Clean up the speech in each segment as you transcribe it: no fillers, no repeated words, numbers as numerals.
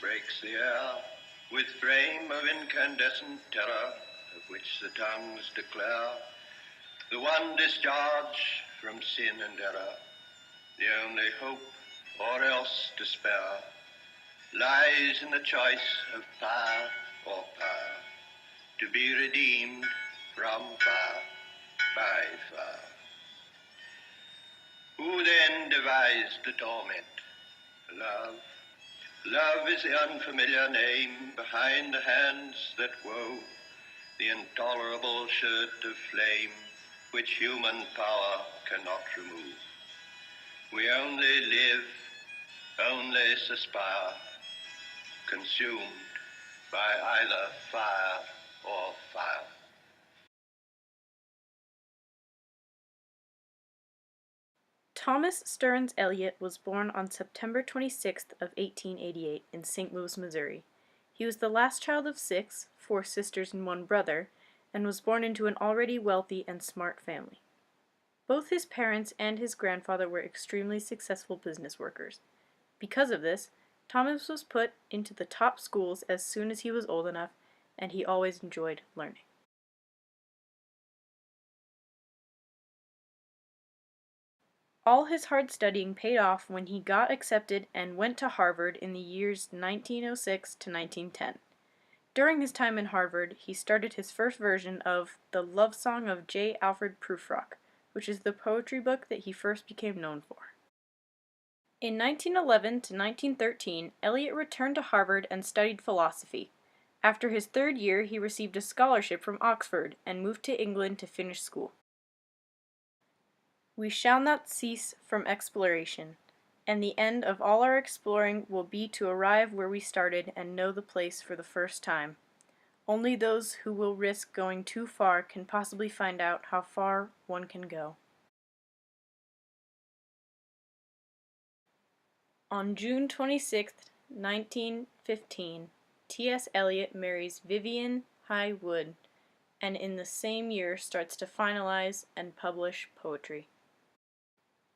breaks the air with flame of incandescent terror, of which the tongues declare the one discharge from sin and error, the only hope or else despair, lies in the choice of fire or fire, to be redeemed from fire by fire. Who then devised the torment? Love. Love is the unfamiliar name behind the hands that wove the intolerable shirt of flame which human power cannot remove. We only live, only suspire, consumed by either fire or fire. Thomas Stearns Eliot was born on September 26th of 1888 in St. Louis, Missouri. He was the last child of 6, 4 sisters and 1 brother, and was born into an already wealthy and smart family. Both his parents and his grandfather were extremely successful business workers. Because of this, Thomas was put into the top schools as soon as he was old enough, and he always enjoyed learning. All his hard studying paid off when he got accepted and went to Harvard in the years 1906 to 1910. During his time in Harvard, he started his first version of The Love Song of J. Alfred Prufrock, which is the poetry book that he first became known for. In 1911 to 1913, Eliot returned to Harvard and studied philosophy. After his 3rd year, he received a scholarship from Oxford and moved to England to finish school. We shall not cease from exploration, and the end of all our exploring will be to arrive where we started and know the place for the first time. Only those who will risk going too far can possibly find out how far one can go. On June 26, 1915, T.S. Eliot marries Vivian High Wood, and in the same year starts to finalize and publish poetry.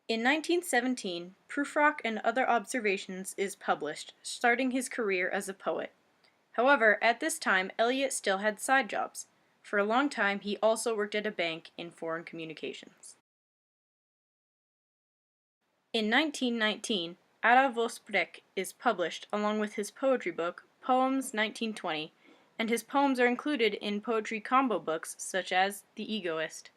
In 1917, Prufrock and Other Observations is published, starting his career as a poet. However, at this time, Eliot still had side jobs. For a long time, he also worked at a bank in foreign communications. In 1919, Ada Vosprek is published along with his poetry book, Poems 1920, and his poems are included in poetry combo books such as The Egoist.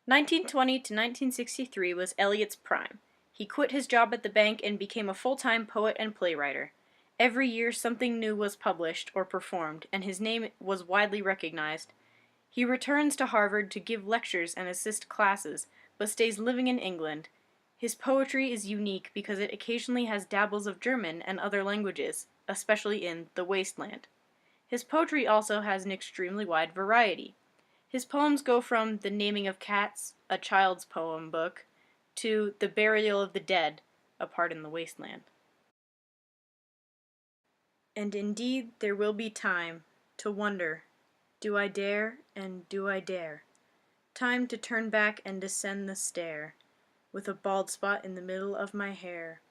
1920 to 1963 was Eliot's prime. He quit his job at the bank and became a full-time poet and playwright. Every year something new was published or performed, and his name was widely recognized. He returns to Harvard to give lectures and assist classes, but stays living in England. His poetry is unique because it occasionally has dabbles of German and other languages, especially in The Wasteland. His poetry also has an extremely wide variety. His poems go from The Naming of Cats, a child's poem book, to The Burial of the Dead, a part in the Wasteland. And indeed there will be time to wonder, do I dare and do I dare? Time to turn back and descend the stair, with a bald spot in the middle of my hair.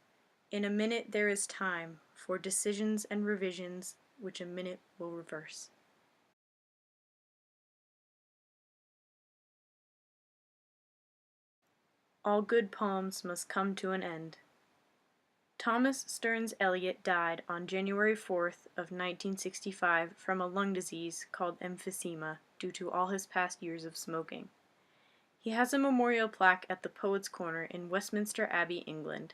In a minute there is time for decisions and revisions, which a minute will reverse. All good poems must come to an end. Thomas Stearns Eliot died on January 4th of 1965 from a lung disease called emphysema due to all his past years of smoking. He has a memorial plaque at the Poets' Corner in Westminster Abbey, England.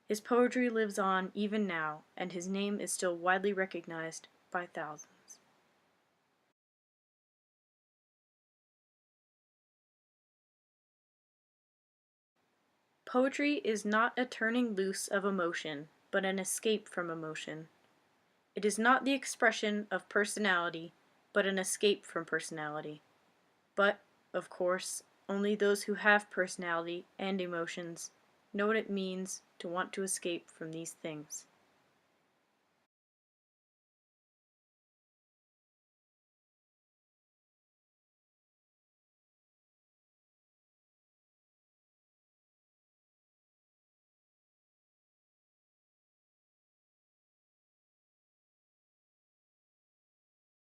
His poetry lives on even now, and his name is still widely recognized by thousands. Poetry is not a turning loose of emotion, but an escape from emotion. It is not the expression of personality, but an escape from personality. But, of course, only those who have personality and emotions know what it means to want to escape from these things.